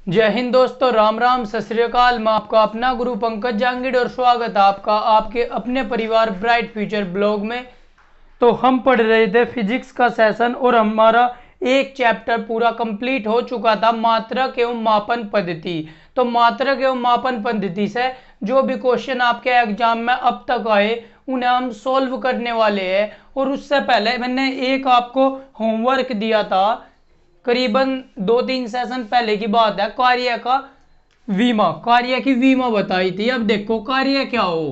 जय हिंद दोस्तों, राम राम, सत श्री अकाल। मैं आपका अपना गुरु पंकज जांगिड़ और स्वागत है आपका आपके अपने परिवार ब्राइट फ्यूचर ब्लॉग में। तो हम पढ़ रहे थे फिजिक्स का सेशन और हमारा एक चैप्टर पूरा कंप्लीट हो चुका था, मात्रक एवं मापन पद्धति। तो मात्रक एवं मापन पद्धति से जो भी क्वेश्चन आपके एग्जाम में अब तक आए उन्हें हम सोल्व करने वाले हैं। और उससे पहले मैंने एक आपको होमवर्क दिया था, करीबन 2-3 सेशन पहले की बात है। कार्य की विमा बताई थी। अब देखो कार्य क्या हो,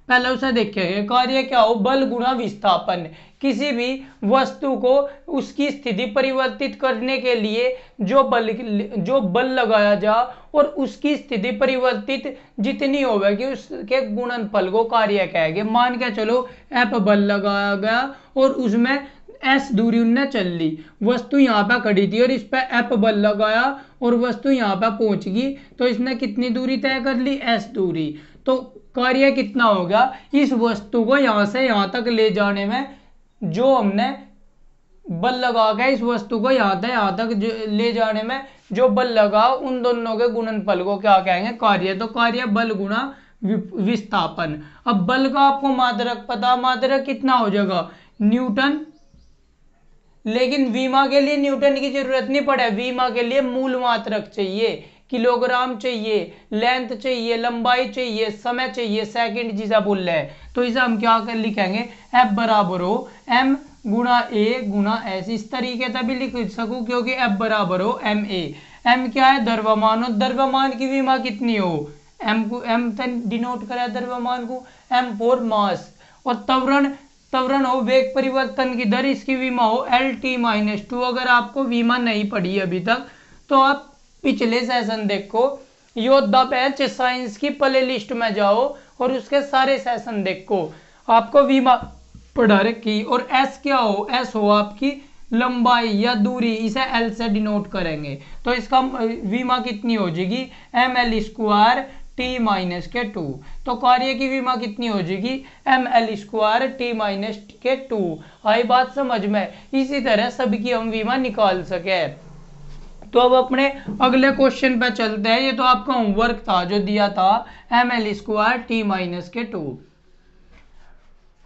पहले उसे देखेंगे। कार्य क्या हो? बल गुणा विस्थापन। किसी भी वस्तु को उसकी स्थिति परिवर्तित करने के लिए जो बल लगाया जा और उसकी स्थिति परिवर्तित जितनी होगी उसके गुणनफल को कार्य कहेंगे। मान के चलो एफ बल लगाया गया और उसमें एस दूरी उनने चल ली। वस्तु यहाँ पे खड़ी थी और इस पे एफ बल लगाया और वस्तु यहाँ पे पहुंच गई, तो इसने कितनी दूरी तय कर ली? एस दूरी। तो कार्य कितना हो गया? इस वस्तु को यहाँ से यहाँ तक ले जाने में जो हमने बल लगा के इस वस्तु को यहाँ तक ले जाने में जो बल लगा, उन दोनों के गुणनफल को क्या कहेंगे? कार्य। तो कार्य बल गुणा विस्थापन। अब बल का आपको मात्रक पता, मात्रक कितना हो जाएगा? न्यूटन। लेकिन विमा के लिए न्यूटन की जरूरत नहीं पड़े, विमा के लिए मूल मात्रक चाहिए, किलोग्राम चाहिए, लेंथ चाहिए, लंबाई चाहिए, समय चाहिए, सेकंड जिसे बोल रहे हैं। तो इसे हम क्या कर लिखेंगे? एफ बराबर हो एम गुणा ए गुणा एस। इस तरीके से भी लिख सकूं क्योंकि एफ बराबर हो एम ए। एम क्या है? द्रव्यमान। और द्रव्यमान की विमा कितनी हो? एम को एम डिनोट करा द्रव्यमान को, एम फॉर मास। और त्वरण हो वेग परिवर्तन की दर, इसकी विमा हो एल टी माइनस टू। अगर आपको विमा नहीं पड़ी अभी तक तो आप पिछले सेशन देखो, योद्धा बैच साइंस की प्ले लिस्ट में जाओ और उसके सारे सेशन देखो, आपको विमा पढ़ा रखी। और एस क्या हो? एस हो आपकी लंबाई या दूरी, इसे एल से डिनोट करेंगे। तो इसका विमा कितनी हो जाएगी? M L square T minus के 2। तो कार्य की विमा कितनी हो जाएगी? M L square T minus के 2। आई बात समझ में? इसी तरह सबकी हम विमा निकाल सके। तो अब अपने अगले क्वेश्चन पे चलते हैं। ये तो आपका होमवर्क था जो दिया था, M L square T minus के 2।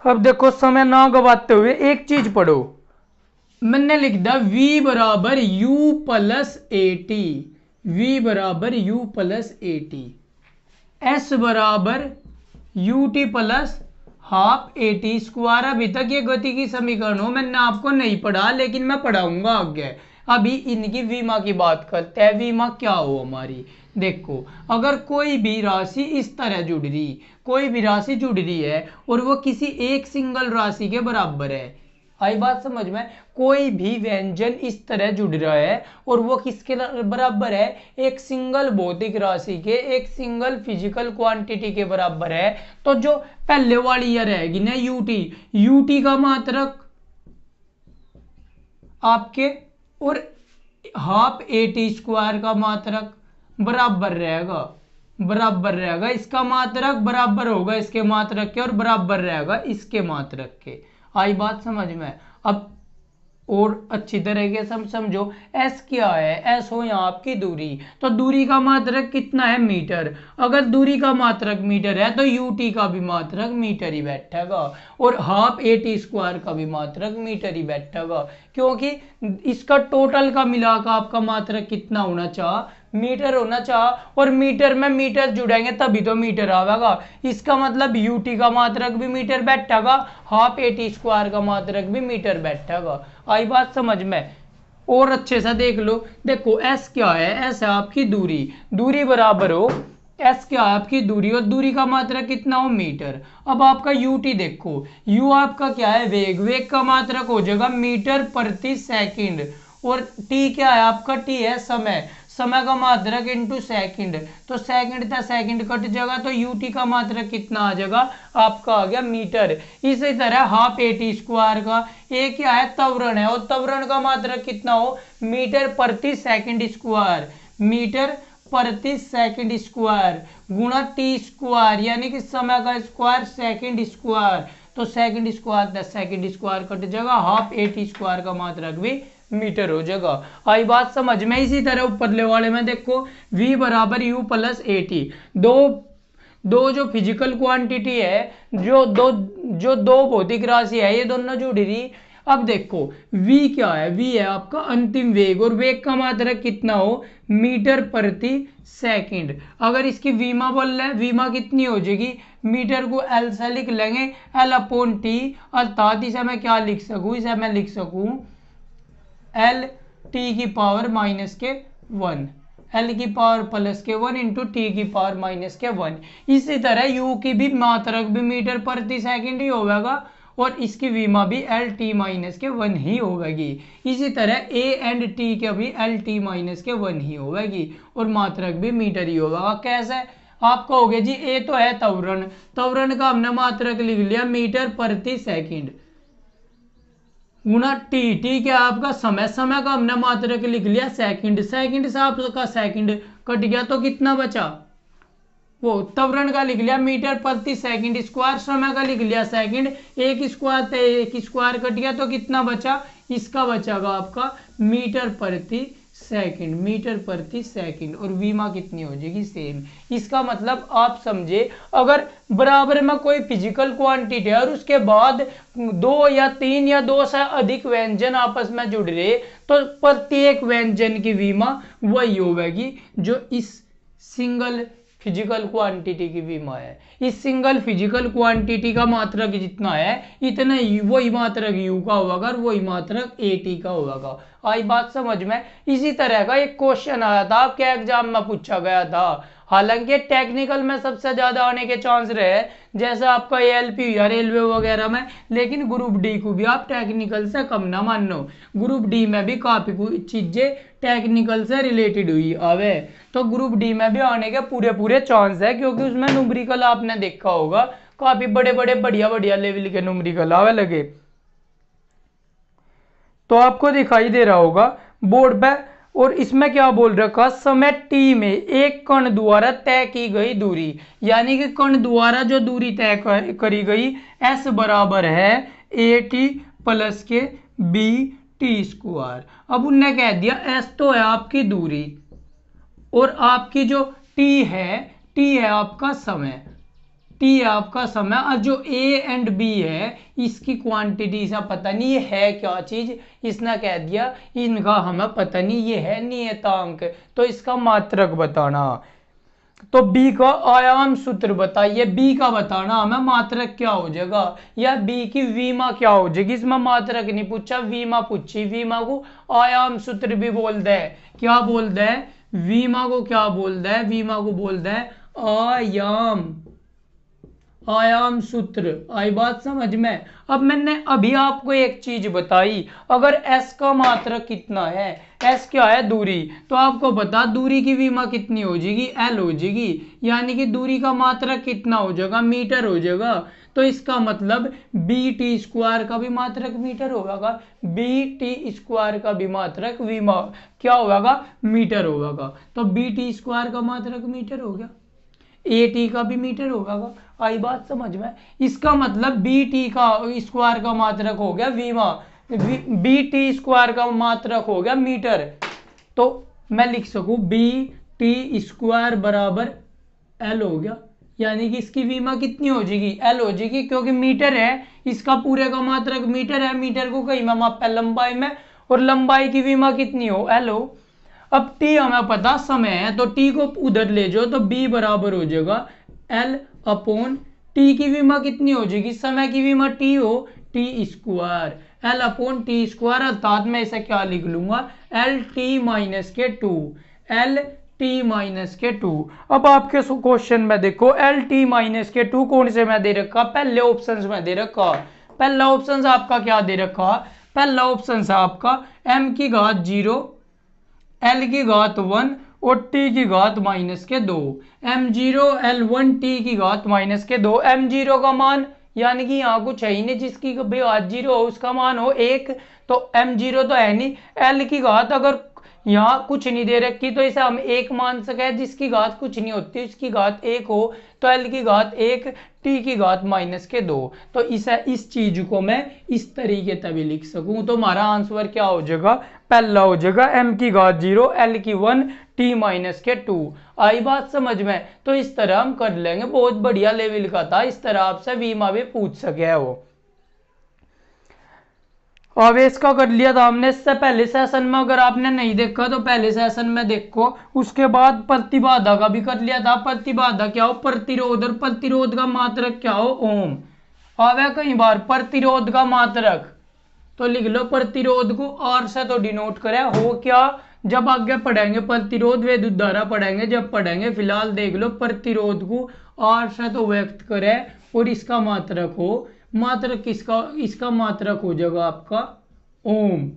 अब देखो, समय ना गवाते हुए एक चीज पढ़ो। मैंने लिख दिया v बराबर u plus a t, v बराबर u plus a t, s बराबर u t plus half a t square. अभी तक ये गति की समीकरण हो, मैंने आपको नहीं पढ़ा लेकिन मैं पढ़ाऊंगा आगे। अभी इनकी विमा की बात करते हैं। विमा क्या हो हमारी? देखो, अगर कोई भी राशि इस तरह जुड़ रही, कोई भी राशि जुड़ रही है और वो किसी एक सिंगल राशि के बराबर है। आई बात समझ में? कोई भी व्यंजन इस तरह जुड़ रहा है और वो किसके बराबर है? एक सिंगल भौतिक राशि के, एक सिंगल फिजिकल क्वांटिटी के बराबर है। तो जो पहले वाली ये रहेगी ना यूटी, यूटी का मात्रक आपके और हाफ ए टी स्क्वायर का मात्रक बराबर रहेगा। इसका मात्रक बराबर होगा इसके मात्रक के और बराबर रहेगा इसके मात्रक के। आई बात समझ में? अब और अच्छी तरीके से समझो, एस क्या है? एस हो यहाँ आपकी दूरी। तो दूरी का मात्रक कितना है? मीटर। अगर दूरी का मात्रक मीटर है तो यूटी का भी मात्रक मीटर ही बैठेगा और हाफ ए टी स्क्वायर का भी मात्रक मीटर ही बैठेगा, क्योंकि इसका टोटल का मिलाकर आपका मात्रक कितना होना चाह? मीटर होना चाह। और मीटर में मीटर जुड़ेंगे तभी तो मीटर आवेगा। इसका मतलब यूटी का मात्रक भी मीटर बैठेगा, हाफ ए टी स्क्वायर का मात्रक भी मीटर बैठेगा। आई बात समझ में? और अच्छे से देख लो। देखो एस क्या है? एस है आपकी दूरी। दूरी बराबर हो एस क्या है? आपकी दूरी। और दूरी का मात्रक कितना हो? मीटर। अब आपका यूटी देखो, यू आपका क्या है? वेग। वेग का मात्रक हो जाएगा मीटर प्रति सेकंड। और टी क्या है? आपका टी है समय। समय का मात्रक इनटू सेकंड। तो सेकंड था सेकंड कट जाएगा, तो यूटी का मात्रक कितना आ जाएगा? आपका आ गया मीटर। इसी तरह हाफ ए टी स्क्वायर का ए क्या है? त्वरण है। और त्वरण का मात्रक कितना हो? मीटर प्रति सेकंड स्क्वायर। मीटर प्रति सेकंड स्क्वायर गुणा टी स्क्वायर, यानी कि समय का स्क्वायर सेकंड स्क्वायर। तो second square 10 second square cut जाएगा, हाफ ए टी स्क्वायर का मात्रक भी मीटर हो जाएगा। आई बात समझ में। इसी तरह ऊपरले वाले में देखो v बराबर u प्लस ए टी, दो जो फिजिकल क्वांटिटी है, जो दो भौतिक राशि है, ये दोनों जुड़ी रही। अब देखो v क्या है, v है आपका अंतिम वेग, और वेग का मात्रक कितना हो, मीटर प्रति सेकंड। अगर इसकी वीमा बोल रहे हैं, वीमा कितनी हो जाएगी, मीटर को एल से लिख लेंगे, एल अपॉन टी, अर्थात इसे मैं क्या लिख सकूं, इसे मैं लिख सकूं एल टी की पावर माइनस के 1, एल की पावर प्लस के 1 इंटू टी की पावर माइनस के 1। इसी तरह u की भी मात्रक भी मीटर प्रति सेकंड ही होगा, और इसकी वीमा भी एल टी माइनस के 1 ही होगी। इसी तरह ए एंड टी के भी एल टी माइनस के 1 ही होगी, और मात्रक भी मीटर ही होगा। कैसे आप कहोगे जी, ए तो है त्वरण, त्वरण का हमने मात्रक लिख लिया मीटर प्रति सेकंड, गुना टी, टी क्या आपका समय, समय का हमने मात्रक लिख लिया सेकंड, सेकंड से आपका सेकंड कट गया तो कितना बचा, वो त्वरण का लिख लिया मीटर प्रति सेकंड स्क्वायर, समय का लिख लिया सेकंड, एक स्क्वायर थे, एक स्क्वायर कट गया तो कितना बचा, इसका बचागा आपका मीटर प्रति सेकंड, मीटर प्रति सेकंड, और वीमा कितनी हो जाएगी, सेम। इसका मतलब आप समझे, अगर बराबर में कोई फिजिकल क्वांटिटी है और उसके बाद 2 या 3 या 2 से अधिक व्यंजन आपस में जुड़ रहे, तो प्रत्येक व्यंजन की वीमा वही होगी जो इस सिंगल फिजिकल क्वांटिटी की वीमा है। इस सिंगल फिजिकल क्वांटिटी का मात्रक जितना है, इतना वही मात्रक u का होगा और वही मात्रक at का होगा। आई बात समझ में। इसी तरह का एक क्वेश्चन आया था, आपके एग्जाम में पूछा गया था, हालांकि टेक्निकल में सबसे ज्यादा आने के चांस रहे, जैसे आपका एएलपी या रेलवे वगैरह में, लेकिन ग्रुप डी को भी आप टेक्निकल से कम ना मानो, ग्रुप डी में भी काफी चीजें टेक्निकल से रिलेटेड हुई आवे, तो ग्रुप डी में भी आने के पूरे चांस है, क्योंकि उसमें न्यूमेरिकल आपने देखा होगा, काफी बड़े बढ़िया लेवल के न्यूमेरिकल आवे लगे। तो आपको दिखाई दे रहा होगा बोर्ड पे, और इसमें क्या बोल रखा, समय t में एक कण द्वारा तय की गई दूरी, यानी कि कण द्वारा जो दूरी तय करी गई, s बराबर है ए टी प्लस के बी टी स्क्वायर। अब उनने कह दिया s तो है आपकी दूरी, और आपकी जो t है आपका समय, t है आपका समय, और जो a एंड b है इसकी क्वांटिटी सा पता नहीं ये है क्या चीज, इसने कह दिया इनका हमें पता नहीं, ये है नियतांक, तो इसका मात्रक बताना। तो b का आयाम सूत्र बताइए, b का बताना हमें मात्रक क्या हो जाएगा, या b की वीमा क्या हो जाएगी। इसमें मात्रक नहीं पूछा, वीमा पूछी, वीमा को आयाम सूत्र भी बोल दे, क्या बोल दे, वीमा को क्या बोल दे, वीमा को बोल दे आयाम सूत्र। आई बात समझ में। अब मैंने अभी आपको एक चीज बताई, अगर s का मात्रक कितना है, s क्या है, दूरी, तो आपको बता दूरी की वीमा कितनी हो जाएगी, l हो जाएगी, यानी कि दूरी का मात्रक कितना हो जाएगा, मीटर हो जाएगा। तो इसका मतलब बी टी स्क्वायर का भी मात्रक मीटर होगा, बी टी स्क्वायर का भी मात्रक वीमा क्या होगा, मीटर होगा। तो बी टी स्क्वायर का मात्रक मीटर हो गया, ए टी का भी मीटर होगा। आई बात समझ में। इसका मतलब बी टी का स्क्वायर का मात्रक हो गया वीमा, बी टी स्क्वायर का मात्रक हो गया मीटर। तो मैं लिख सकूं बी टी स्क्वायर बराबर एल हो गया, यानी कि इसकी वीमा कितनी हो जाएगी, एल हो जाएगी, क्योंकि मीटर है, इसका पूरे का मात्रक मीटर है, मीटर को कहीं में मापा लंबाई में, और लंबाई की वीमा कितनी हो, एल हो। अब t हमें पता समय है, तो t को उधर ले जाओ तो b बराबर हो जाएगा l अपॉन t की वीमा कितनी हो जाएगी, समय की वीमा t हो, t square, l upon T square, अर्थात मैं इसे क्या लिख लूंगा, एल टी माइनस के 2, एल टी माइनस के 2। अब आपके क्वेश्चन में देखो एल टी माइनस के 2 कौन से में दे रखा, पहले ऑप्शन में दे रखा, पहला ऑप्शन आपका क्या दे रखा, पहला ऑप्शन आपका m की घात 0, l की घात 1 और t की घात माइनस के 2, m0 l1 t की घात माइनस के 2। m0 का मान यानी कि यहाँ कुछ है ही नहीं, जिसकी घात 0 हो उसका मान हो 1, तो m0 तो है नहीं। l की घात अगर यहाँ कुछ नहीं दे रखी तो इसे हम एक मान सके, जिसकी घात कुछ नहीं होती उसकी घात एक हो तो l की घात एक, t की घात -2। तो इस चीज को मैं इस तरीके तभी लिख सकूं। तो हमारा आंसर क्या हो जाएगा, पहला हो जाएगा m की घात 0, l की 1, t -2। आई बात समझ में? तो इस तरह हम कर लेंगे, बहुत बढ़िया लेवल का था, इस तरह आपसे वीमा भी पूछ सके है वो। आवेश का कर लिया था हमने इससे पहले सेशन में, अगर आपने नहीं देखा तो पहले सेशन में देखो। उसके बाद प्रतिबाधा का भी कर लिया था। प्रतिबाधा क्या हो, प्रतिरोध, और प्रतिरोध का मात्रक क्या हो, ओम। आवे कई बार प्रतिरोध का मात्रक, तो लिख लो प्रतिरोध को आर से तो डिनोट करें, हो क्या, जब आगे पढ़ेंगे प्रतिरोध विद्युत धारा पढ़ेंगे, जब पढ़ेंगे, फिलहाल देख लो प्रतिरोध को आर से तो व्यक्त करें और इसका मात्रक हो, मात्रक किसका, इसका मात्रक हो जाएगा आपका ओम,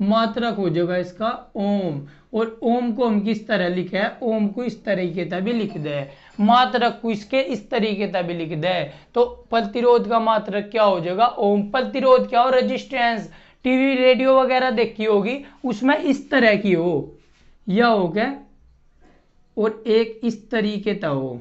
मात्रक हो जाएगा इसका ओम। और ओम को हम किस तरह लिखे है, ओम को इस तरीके से भी लिख दे, मात्रक को इसके इस तरीके से भी लिख दे। तो प्रतिरोध का मात्रक क्या हो जाएगा, ओम। प्रतिरोध क्या हो, रेजिस्टेंस, टीवी रेडियो वगैरह देखी होगी उसमें इस तरह की हो, यह हो क्या, और एक इस तरीके का हो,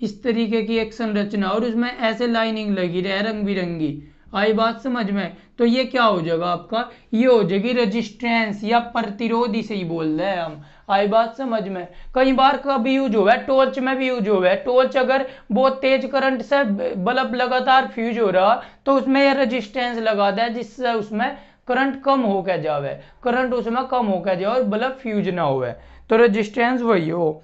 इस तरीके की एक संरचना और उसमें ऐसे लाइनिंग लगी रहे रंग बिरंगी। आई बात समझ में? तो ये क्या हो जाएगा आपका, ये हो जाएगी रेजिस्टेंस या प्रतिरोध, इसे ही बोल रहे हैं हम। आई बात समझ में? कई बार कभी यूज हुआ है, टॉर्च में भी यूज हुआ है। टॉर्च अगर बहुत तेज करंट से बल्ब लगातार फ्यूज हो रहा तो उसमें यह रेजिस्टेंस लगा दे, जिससे उसमें करंट कम होकर जावे, करंट उसमें कम होकर जाए और बल्ब फ्यूज ना हो। तो रेजिस्टेंस वही हो।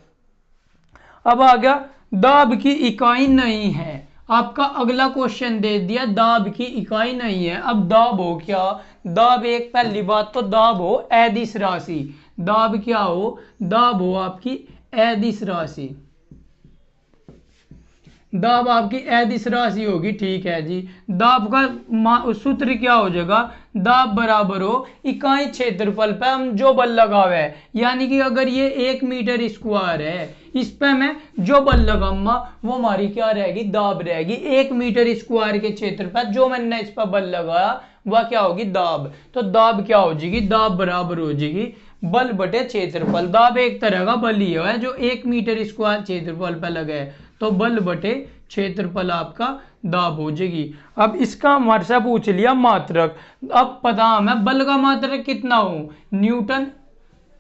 अब आ गया दाब की इकाई नहीं है, आपका अगला क्वेश्चन दे दिया दाब की इकाई नहीं है। अब दाब हो क्या, दाब एक पहली बात तो दाब हो अदिश राशि, दाब क्या हो, दाब हो आपकी अदिश राशि, दाब आपकी अदिश राशि होगी, ठीक है जी। दाब का सूत्र क्या हो जाएगा, दाब बराबर हो इकाई क्षेत्रफल पे हम जो बल लगावे है, यानी कि अगर ये 1 मीटर स्क्वायर है, इस पे मैं जो बल लगाऊंगा वो हमारी क्या रहेगी, दाब रहेगी। 1 मीटर स्क्वायर के क्षेत्र पर जो मैंने इस पर बल लगाया वह क्या होगी, दाब। तो दाब क्या हो जाएगी, दाब बराबर हो जाएगी बल बटे क्षेत्रफल। दाब एक तरह का बल ही है जो 1 मीटर स्क्वायर क्षेत्रफल पर लगे है, तो बल बटे क्षेत्रफल आपका दाब हो जाएगी। अब इसका हमारे से पूछ लिया मात्रक। अब पता हमें बल का मात्रक कितना हो, न्यूटन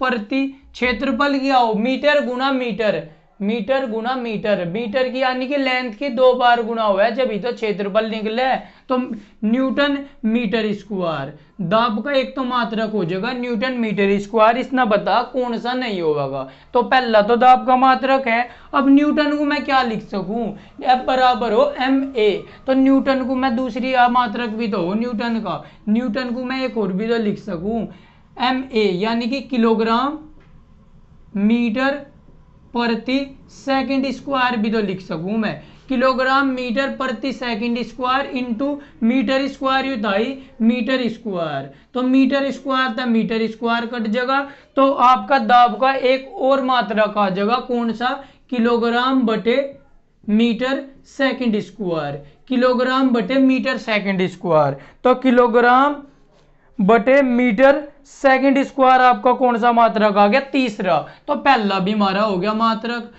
प्रति क्षेत्रफल क्या हो, मीटर गुना मीटर, मीटर गुना मीटर, मीटर की यानी कि लेंथ की 2 बार गुना हुआ है, जब ही तो क्षेत्रफल निकले। तो न्यूटन मीटर स्क्वायर, दाब का एक तो मात्रक हो जाएगा न्यूटन मीटर स्क्वायर। इसने बता कौन सा नहीं होगा, तो पहला तो दाब का मात्रक है। अब न्यूटन को मैं क्या लिख सकूं, F बराबर हो ma, तो न्यूटन को मैं दूसरी मात्रक भी तो हो न्यूटन का, न्यूटन को मैं एक और भी तो लिख सकूं ma, यानी कि किलोग्राम मीटर प्रति सेकंड स्क्वायर भी तो लिख सकूं मैं, किलोग्राम मीटर प्रति second square into metre square युताई मीटर स्क्वायर। तो मीटर स्क्वायर था मीटर स्क्वायर कट जाएगा, तो आपका दाब का एक और मात्रक आ जाएगा, कौन सा, किलोग्राम बटे मीटर सेकंड स्क्वायर, किलोग्राम बटे मीटर सेकंड स्क्वायर। तो किलोग्राम बटे मीटर सेकंड स्क्वायर आपका कौन सा मात्रक आ गया, तीसरा। तो पहला भी हमारा हो गया मात्रक,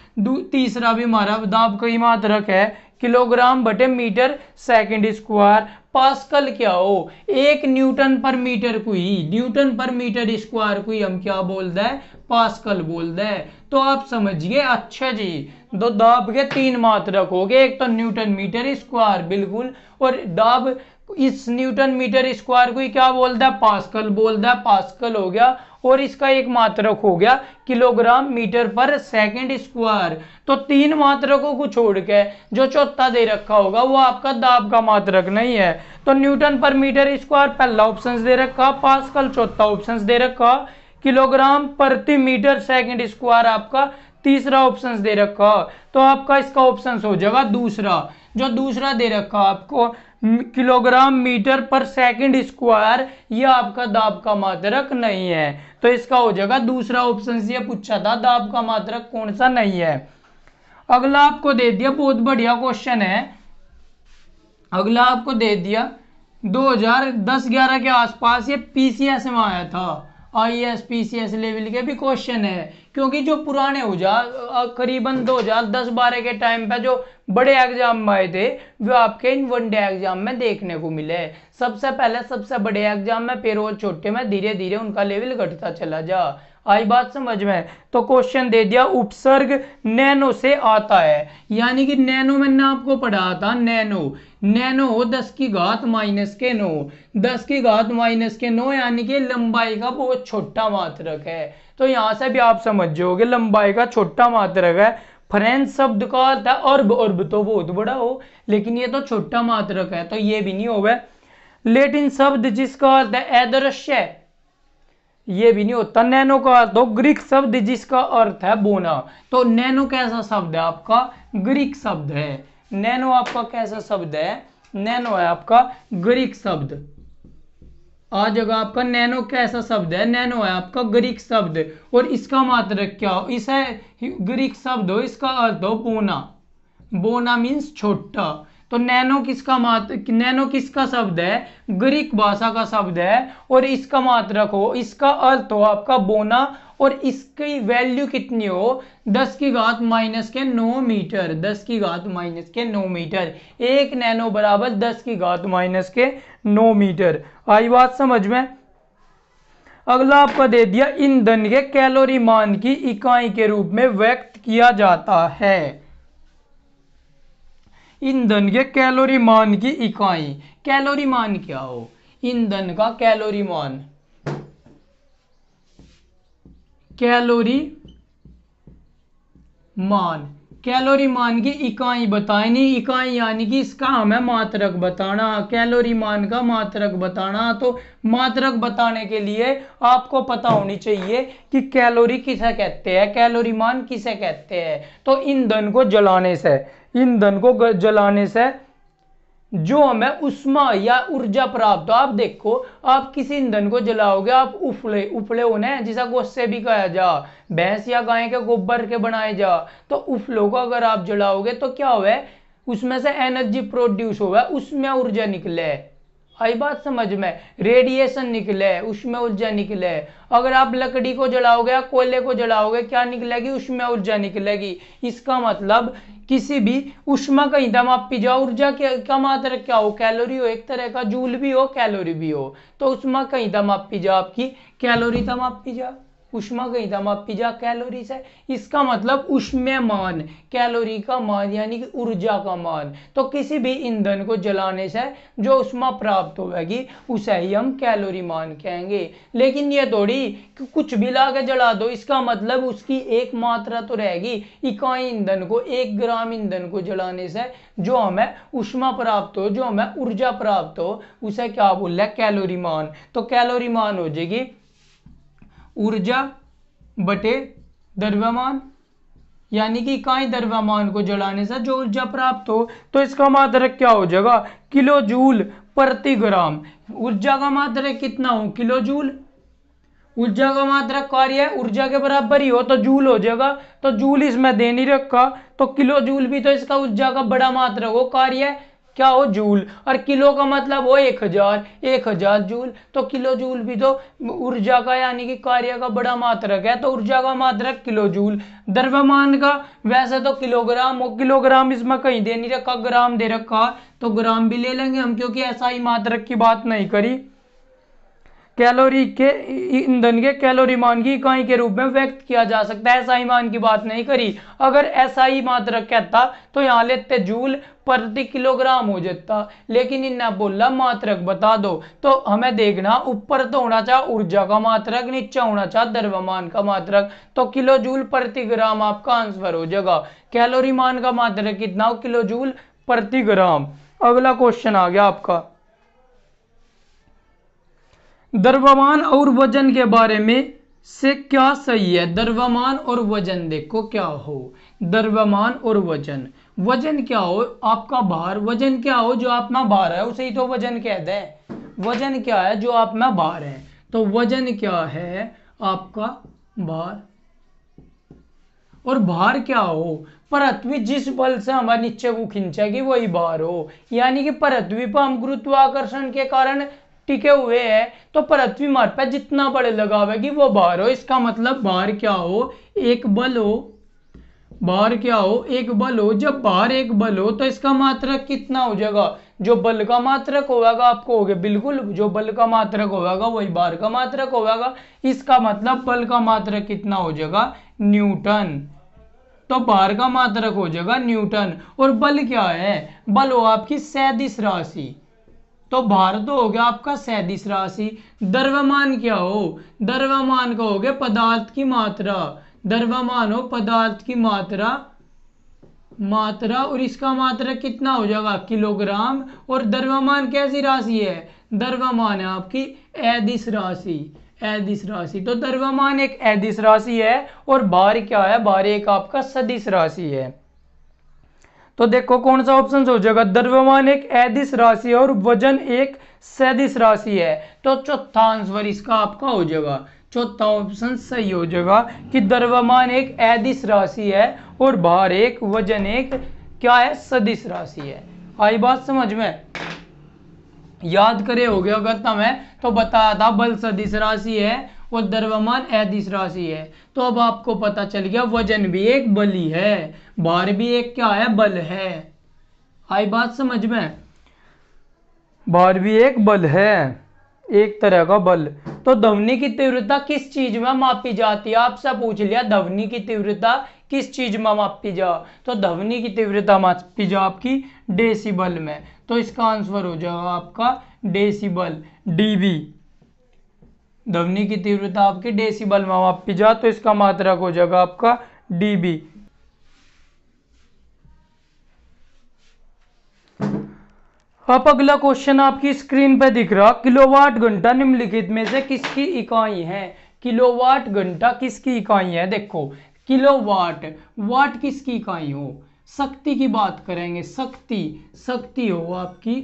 तीसरा भी हमारा दाब का ही मात्रक है, किलोग्राम बटे मीटर सेकंड स्क्वायर। पास्कल क्या हो, 1 न्यूटन पर मीटर को ही, न्यूटन पर मीटर स्क्वायर को ही हम क्या बोल दे, पास्कल बोल दे। तो आप समझिए, अच्छा जी, दो दाब के 3 मात्रक हो गए, एक तो न्यूटन मीटर स्क्वायर बिल्कुल, और दाब इस न्यूटन मीटर स्क्वायर को ही क्या बोलता है, पास्कल बोलता है, पास्कल हो गया। और इसका एक मात्रक हो गया किलोग्राम मीटर पर सेकंड स्क्वायर। तो 3 मात्रकों को छोड़ के जो चौथा दे रखा होगा वो आपका दाब का मात्रक नहीं है। तो न्यूटन पर मीटर स्क्वायर पहला ऑप्शन दे रखा, पास्कल चौथा ऑप्शन दे रखा, किलोग्राम प्रति मीटर सेकंड स्क्वायर आपका तीसरा ऑप्शन दे रखा। तो आपका इसका ऑप्शन हो जाएगा दूसरा, जो दूसरा दे रखा आपको किलोग्राम मीटर पर सेकंड स्क्वायर, यह आपका दाब का मात्रक नहीं है। तो इसका हो जाएगा दूसरा ऑप्शन, ये पूछा था दाब का मात्रक कौन सा नहीं है। अगला आपको दे दिया, बहुत बढ़िया क्वेश्चन है, अगला आपको दे दिया 2010-11 के आसपास ये पीसीएस में आया था। आईएएस पीसीएस लेवल के भी क्वेश्चन है, क्योंकि जो पुराने करीबन 2010-12 के टाइम पे जो बड़े एग्जाम में आए थे वो आपके इन वनडे एग्जाम में देखने को मिले। सबसे पहले सबसे बड़े एग्जाम में पेरोल छोटे में धीरे धीरे उनका लेवल घटता चला जा। आई बात समझ में? तो क्वेश्चन दे दिया उपसर्ग नैनो से आता है, यानी कि नैनो मैंने आपको पढ़ा था, नैनो हो 10 की घात माइनस के 9, 10 की घात माइनस के 9 यानी कि लंबाई का बहुत छोटा मात्रक है। तो यहां से भी आप समझ जाओगे लंबाई का छोटा मात्रक है। फ्रेंच शब्द का अर्थ है अर्ब तो बहुत बड़ा हो, लेकिन ये तो छोटा मात्रक है, तो ये भी नहीं होगा। लेटिन शब्द जिसका अर्थ है अदृश्य, ये भी नहीं होता। नैनो का अर्थ हो ग्रीक शब्द जिसका अर्थ है बोना। तो नैनो कैसा शब्द है आपका? ग्रीक शब्द है। नैनो आपका कैसा शब्द है? नैनो है आपका ग्रीक शब्द। आ जाएगा आपका नैनो कैसा शब्द है? नैनो है आपका ग्रीक शब्द। और इसका मात्रक क्या हो? इसे ग्रीक शब्द हो, इसका अर्थ हो बोना। बोना मीन्स छोटा। तो नैनो किसका शब्द है? ग्रीक भाषा का शब्द है, और इसका मात्रक हो, इसका अर्थ हो आपका बोना, और इसकी वैल्यू कितनी हो? 10 की घात माइनस के 9 मीटर। 10 की घात माइनस के 9 मीटर। 1 नैनो बराबर 10 की घात माइनस के 9 मीटर। आई बात समझ में? अगला आपका दे दिया ईंधन के कैलोरी मान की इकाई के रूप में व्यक्त किया जाता है। ईंधन के कैलोरी मान की इकाई, कैलोरी मान क्या हो? ईंधन का कैलोरी मान, कैलोरी मान की इकाई बताए नहीं, इकाई यानी कि इसका हमें मात्रक बताना, कैलोरी मान का मात्रक बताना। तो मात्रक बताने के लिए आपको पता होनी चाहिए कि कैलोरी किसे कहते हैं, कैलोरी मान किसे कहते हैं। तो ईंधन को जलाने से जो हमें उष्मा या ऊर्जा प्राप्त हो। आप देखो, आप किसी ईंधन को जलाओगे, आप उफले होने, जिसे गोश्त भी कहा जा, भैंस या गाय के गोबर के बनाए जा, तो उफलों को अगर आप जलाओगे तो क्या हुआ? उसमें से एनर्जी प्रोड्यूस हुआ, उसमें ऊर्जा निकले। आई बात समझ में? रेडिएशन निकले, उसमें ऊर्जा निकले। अगर आप लकड़ी को जलाओगे या कोयले को जलाओगे, क्या निकलेगी? उसमें ऊर्जा निकलेगी। इसका मतलब किसी भी उष्मा का ईंधन मापी जाओ, ऊर्जा का मात्रक क्या हो? कैलोरी हो, एक तरह का जूल भी हो कैलोरी भी हो। तो उष्मा का ईंधन मापी जाओ आपकी कैलोरी तक मापी जा, उष्मा का ईंधन मापी जा कैलोरी से। इसका मतलब उष्मीय मान, कैलोरी का मान यानी कि ऊर्जा का मान। तो किसी भी ईंधन को जलाने से जो उष्मा प्राप्त होगी उसे ही हम कैलोरी मान कहेंगे। लेकिन ये थोड़ी कि कुछ भी ला के जला दो, इसका मतलब उसकी एक मात्रा तो रहेगी। इकाई ईंधन को, 1 ग्राम ईंधन को जलाने से जो हमें उष्मा प्राप्त हो, जो हमें ऊर्जा प्राप्त हो, उसे क्या बोल रहा है? कैलोरी मान। तो कैलोरी मान हो जाएगी ऊर्जा बटे द्रव्यमान, यानी कि इकाई द्रव्यमान को जलाने से जो ऊर्जा प्राप्त हो। तो इसका मात्रक क्या हो जाएगा? किलो जूल प्रति ग्राम। ऊर्जा का मात्रक कितना हो? Kilo joule. ऊर्जा का मात्रक कार्य ऊर्जा के बराबर ही हो तो जूल हो जाएगा। तो जूल इसमें दे नहीं रखा, तो किलो जूल भी तो इसका ऊर्जा का बड़ा मात्रक हो, कार्य क्या हो? जूल। और किलो का मतलब हो 1000 जूल। तो किलो जूल भी तो ऊर्जा का यानी कि कार्य का बड़ा मात्रक है, तो ऊर्जा का मात्रक किलो जूल। द्रव्यमान का वैसे तो किलोग्राम हो, किलोग्राम इसमें कहीं दे नहीं रखा, ग्राम दे रखा, तो ग्राम भी ले लेंगे हम, क्योंकि ऐसा ही मात्रक की बात नहीं करी। कैलोरी के ईंधन के कैलोरी मान की इकाई के रूप में व्यक्त किया जा सकता है, ऐसा ही मान की बात नहीं करी। अगर ऐसा ही मात्रक कहता तो यहाँ लेते जूल प्रति किलोग्राम हो जाता, लेकिन इन्हें बोला मात्रक बता दो। तो हमें देखना ऊपर तो होना चाहिए ऊर्जा का मात्रक, नीचे होना चाहिए द्रव्यमान का मात्रक। तो किलो जूल प्रति ग्राम आपका आंसर हो जाएगा। कैलोरी मान का मात्रक कितना हो? किलो जूल प्रति ग्राम। अगला क्वेश्चन आ गया आपका, द्रव्यमान और वजन के बारे में से क्या सही है? द्रव्यमान और वजन देखो क्या हो। द्रव्यमान और वजन, वजन क्या हो? आपका भार। वजन क्या हो? जो आप में भार है उसे ही तो वजन कहते हैं। वजन क्या है? जो आप में भार है। तो वजन क्या है? आपका भार। और भार क्या हो, पृथ्वी जिस बल से हमारे नीचे को खींचेगी वही भार हो। यानी कि पृथ्वी पर हम गुरुत्वाकर्षण के कारण टिके हुए हैं, तो पृथ्वी हमारे पे जितना बल लगावेगी वो भार हो। इसका मतलब भार क्या हो, एक बल हो। भार क्या हो, एक बल हो। जब भार एक बल हो तो इसका मात्रक कितना हो जाएगा, जो बल का मात्रक होगा आपको हो गया, बिल्कुल जो बल का मात्रक होगा वही भार का मात्रक होगा। इसका मतलब बल का मात्रक कितना हो जाएगा, न्यूटन। तो भार का मात्रक हो जाएगा न्यूटन। और बल क्या है, बल हो आपकी सदिश राशि। तो भार तो हो गया आपका सदिश राशि। द्रव्यमान क्या हो, द्रव्यमान का हो गया पदार्थ की मात्रा। द्रव्यमान हो पदार्थ की मात्रा, और इसका मात्रक कितना हो जाएगा, किलोग्राम। और द्रव्यमान कैसी राशि है, द्रव्यमान है आपकी अदिश राशि। अदिश राशि, तो द्रव्यमान एक अदिश राशि है और भार क्या है, भार एक आपका सदिश राशि है। तो देखो कौन सा ऑप्शन हो जाएगा, द्रव्यमान एक अदिश राशि है और वजन एक सदिश राशि है। तो चौथा आंसर इसका आपका हो जाएगा, चौथा ऑप्शन सही हो जाएगा कि द्रव्यमान एक अदिश राशि है और भार एक, वजन एक क्या है, सदिश राशि है। आई बात समझ में, याद करे हो गया अगर तुम्हें तो बताया था बल सदिश राशि है और द्रव्यमान अदिश राशि है। तो अब आपको पता चल गया वजन भी एक बल ही है, भार भी एक क्या है, बल है। आई बात समझ में, भार भी एक बल है, एक तरह का बल। तो ध्वनि की तीव्रता किस चीज में मापी जाती है, आपसे पूछ लिया ध्वनि की तीव्रता किस चीज में मापी जा, तो ध्वनि की तीव्रता मापी जा आपकी डेसिबल में। तो इसका आंसर हो जाएगा आपका डेसिबल, डीबी। ध्वनि की तीव्रता आपकी डेसिबल में मापी जा, तो इसका मात्रक हो जाएगा आपका डीबी। अब अगला क्वेश्चन आपकी स्क्रीन पे दिख रहा, किलोवाट घंटा निम्नलिखित में से किसकी इकाई है। किलोवाट घंटा किसकी इकाई है, देखो किलोवाट, वाट किसकी इकाई हो, शक्ति की बात करेंगे, शक्ति, शक्ति हो आपकी,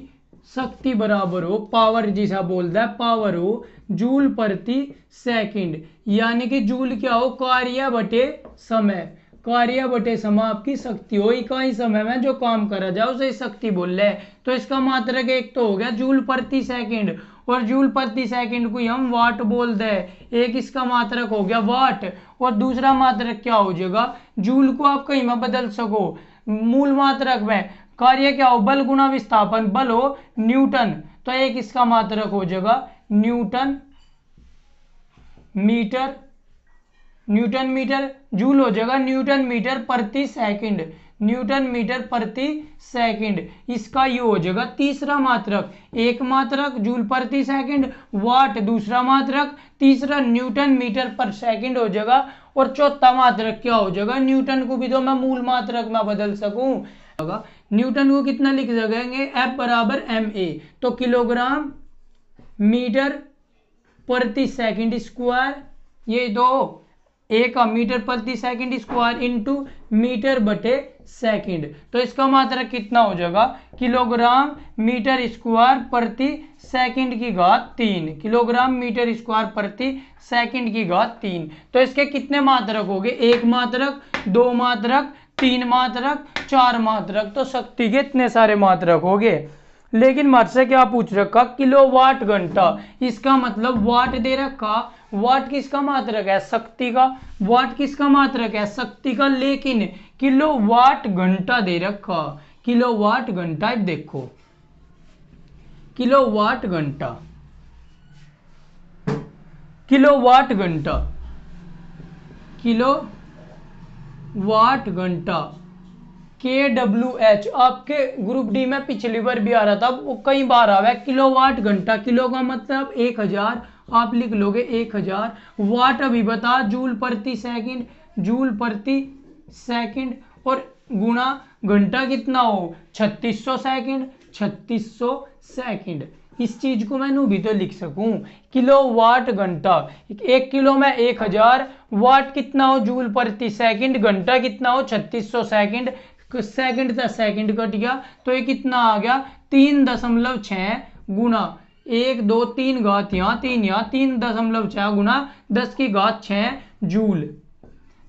शक्ति बराबर हो पावर, जिसे बोलता है पावर हो जूल प्रति सेकंड। यानी कि जूल क्या हो, कार्य बटे समय, कार्य बटे समय आपकी शक्ति हो। इकाई समय में जो काम करा जाए उसे शक्ति बोल रहे। तो इसका मात्रक एक तो हो गया जूल प्रति सेकंड, और जूल प्रति सेकंड को हम वाट बोल दे। एक इसका मात्रक हो गया वाट, और दूसरा मात्रक क्या हो जाएगा, जूल को आप कहीं में बदल सको, मूल मात्रक में कार्य क्या हो, बल गुणा विस्थापन, बल हो न्यूटन। तो एक इसका मात्रक हो जाएगा newton metre, newton metre, joule हो जाएगा न्यूटन मीटर प्रति सेकंड, न्यूटन मीटर प्रति सेकंड। इसका ये हो जाएगा तीसरा मात्रक, एक मात्रक जूल प्रति सेकंड, वाट दूसरा मात्रक, तीसरा न्यूटन मीटर पर सेकंड हो जाएगा, और चौथा मात्रक क्या हो जाएगा, न्यूटन को भी तो मैं मूल मात्रक में बदल सकूं। न्यूटन को कितना लिख सकेंगे, एफ बराबर एम ए। तो किलोग्राम मीटर प्रति सेकंड स्क्वायर, ये दो एक मीटर प्रति सेकंड स्क्वायर इंटू मीटर बटे सेकंड। तो इसका मात्रक कितना हो जाएगा, किलोग्राम मीटर स्क्वायर प्रति सेकंड की घात 3, किलोग्राम मीटर स्क्वायर प्रति सेकंड की घात 3। तो इसके कितने मात्रक हो गए, एक मात्रक, दो मात्रक, तीन मात्रक, चार मात्रक। तो शक्ति के इतने सारे मात्रक हो गए। लेकिन मुझसे क्या पूछ रखा, किलोवाट घंटा, इसका मतलब वाट दे रखा, वाट किसका मात्रक है, शक्ति का, वाट किसका मात्रक है, शक्ति का, लेकिन किलोवाट घंटा दे रखा, किलोवाट घंटा। देखो किलोवाट घंटा, किलोवाट घंटा, किलोवाट घंटा KWH, आपके ग्रुप डी में पिछली बार भी आ रहा था, वो कई बार आ रहा है। किलोवाट घंटा, किलो का मतलब 1000, आप लिख लोगे 1000, वाट अभी बता जूल प्रति सेकंड, जूल प्रति सेकंड, और गुणा घंटा कितना हो 3600 सेकंड, 3600 सेकंड। इस चीज को मैं भी तो लिख सकूं, किलोवाट घंटा, एक किलो में 1000, वाट कितना हो जूल प्रति सेकंड, घंटा कितना हो 3600 सेकंड, सेकंड था सेकंड कट गया, तो ये कितना आ गया 3.6 गुना 1 2 3 घात यहाँ 3 यहाँ 3.6 गुना 10 की घात 6 जूल,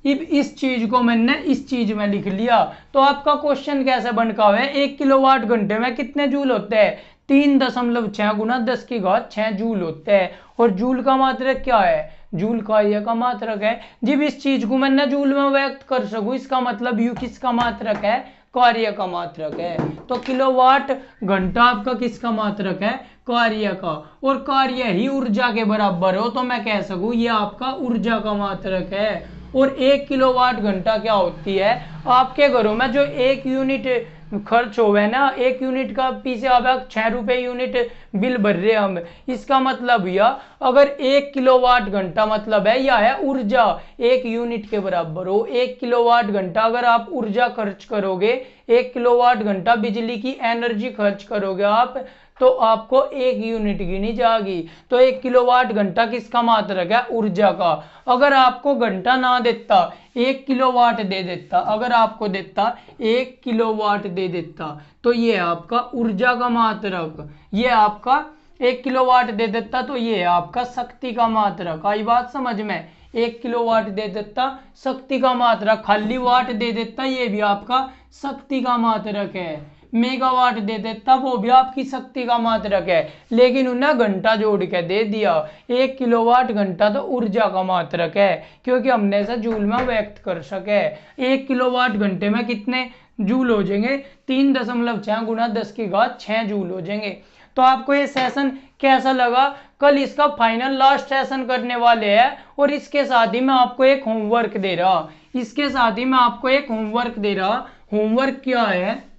अब इस चीज को मैंने इस चीज में लिख लिया, तो आपका क्वेश्चन कैसे बनका हुआ है, 1 किलोवाट घंटे में कितने जूल होते हैं, 3.6 गुना 10 की घात 6 जूल होते हैं। और जूल का मात्रक क्या है, जूल कार्य का मात्रक है। जब इस चीज को मैंने जूल में व्यक्त कर सकूं, इसका मतलब यू किसका मात्रक है, कार्य का मात्रक है। तो किलोवाट घंटा आपका किसका मात्रक है, कार्य का। और कार्य ही ऊर्जा के बराबर हो तो मैं कह सकूं ये आपका ऊर्जा का मात्रक है। और 1 किलोवाट घंटा क्या होती है, आपके घरों में जो 1 यूनिट खर्च होवे ना, 1 यूनिट का पीछे आप 6 रुपए यूनिट बिल भर रहे हम, इसका मतलब यह अगर 1 किलोवाट घंटा मतलब है यह है ऊर्जा 1 यूनिट के बराबर हो। 1 किलोवाट घंटा अगर आप ऊर्जा खर्च करोगे, 1 किलोवाट घंटा बिजली की एनर्जी खर्च करोगे आप, तो आपको 1 यूनिट गिनी जाएगी। तो 1 किलोवाट घंटा किसका मात्रक है, ऊर्जा का। अगर आपको घंटा ना देता, 1 किलोवाट दे देता, अगर आपको देता 1 किलोवाट दे देता, तो ये आपका ऊर्जा का मात्रक, ये आपका 1 किलोवाट दे देता तो ये आपका शक्ति का मात्रक। आई बात समझ में, 1 किलोवाट दे देता शक्ति का मात्रक, खाली वाट दे देता ये भी आपका शक्ति का मात्रक है। मेगावाट दे देता वो भी आपकी शक्ति का मात्रक है, लेकिन उन्हें घंटा जोड़ के दे दिया। 1 किलोवाट घंटा तो ऊर्जा का मात्रक है, क्योंकि हमने इसे जूल में व्यक्त कर सके। 1 किलोवाट घंटे में कितने जूल हो जाएंगे, 3.6 गुना 10 की घात 6 जूल हो जाएंगे। तो आपको ये सेशन कैसा लगा, कल इसका फाइनल लास्ट सेशन करने वाले हैं, और इसके साथ ही मैं आपको एक होमवर्क दे रहा, इसके साथ ही मैं आपको एक होमवर्क दे रहा। होमवर्क क्या है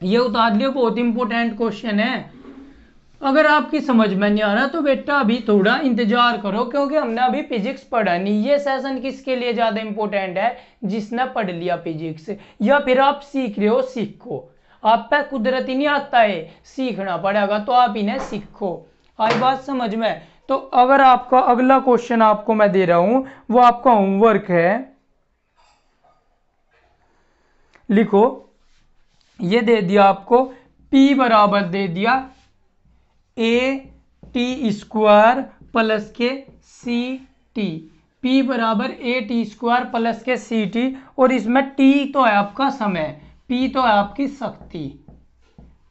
ये उतार लियो, बहुत इंपॉर्टेंट क्वेश्चन है। अगर आपकी समझ में नहीं आ रहा तो बेटा अभी थोड़ा इंतजार करो, क्योंकि हमने अभी फिजिक्स पढ़ा नहीं। ये सेशन किसके लिए ज्यादा इंपॉर्टेंट है, जिसने पढ़ लिया फिजिक्स, या फिर आप सीख रहे हो, सीखो। आप पे कुदरती नहीं आता है, सीखना पड़ेगा, तो आप इन्हें सीखो। आई बात समझ में। तो अगर आपका अगला क्वेश्चन आपको मैं दे रहा हूं, वो आपका होमवर्क है, लिखो। ये दे दिया आपको, P बराबर दे दिया AT² प्लस के CT, P बराबर AT² प्लस के CT। और इसमें T तो है आपका समय, P तो है आपकी शक्ति,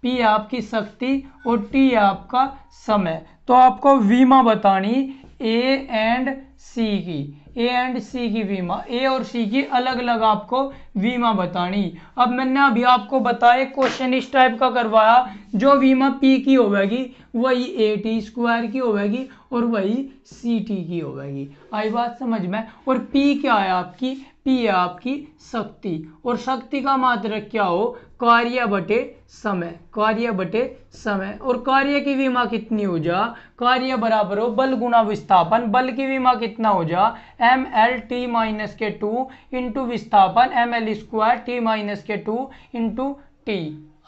P है आपकी शक्ति और T है आपका समय। तो आपको विमा बतानी A एंड C की, A एंड C की विमा, A और C की अलग अलग आपको विमा बतानी। अब मैंने अभी आपको बताया क्वेश्चन इस टाइप का करवाया, जो विमा P की होगी वही AT² की होगी और वही CT की होगी। आई बात समझ में। और P क्या है आपकी, P है आपकी शक्ति, और शक्ति का मात्रक क्या हो, कार्य बटे समय, कार्य बटे समय। और कार्य की विमा कितनी हो जा, कार्य बराबर हो बल गुना विस्थापन, बल की विमा कितना हो जा mLT-2 इंटू विस्थापन mL² T-2 इंटू T।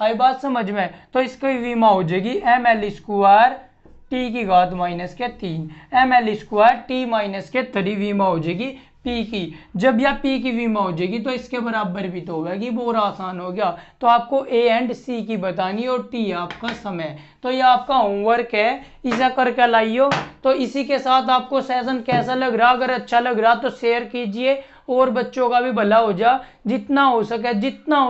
आई बात समझ में। तो इसकी विमा हो जाएगी mL² T⁻³ mL² T⁻³ विमा हो जाएगी P की। जब यह P की विमा हो जाएगी तो इसके बराबर भी तो होगा, कि बहुत आसान हो गया। तो आपको A एंड C की बतानी और T आपका समय। तो यह आपका होमवर्क है, इसे करके लाइयो। तो इसी के साथ आपको सेशन कैसा लग रहा, अगर अच्छा लग रहा तो शेयर कीजिए, और बच्चों का भी भला हो जा, जितना हो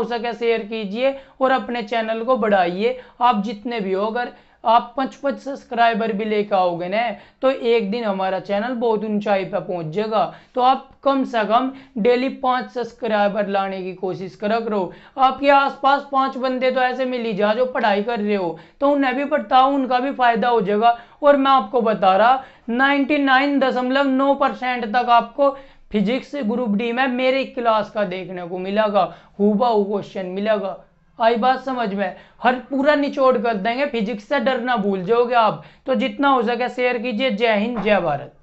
सके शेयर कीजिए और अपने चैनल को बढ़ाइए। आप जितने भी हो, अगर आप 5 सब्सक्राइबर भी लेकर आओगे ना, तो एक दिन हमारा चैनल बहुत ऊंचाई पर पहुंच जाएगा। तो आप कम से कम डेली 5 सब्सक्राइबर लाने की कोशिश करो। आपके आसपास 5 बंदे तो ऐसे मिल ही जा जो पढ़ाई कर रहे हो, तो उन्हें भी बताओ, उनका भी फायदा हो जाएगा। और मैं आपको बता रहा 99.9% तक आपको फिजिक्स ग्रुप डी में मेरे क्लास का देखने को मिलेगा, हूबहू क्वेश्चन मिलेगा। आई बात समझ में। हर पूरा निचोड़ कर देंगे, फिजिक्स से डरना भूल जाओगे आप। तो जितना हो सके शेयर कीजिए। जय हिंद, जय भारत।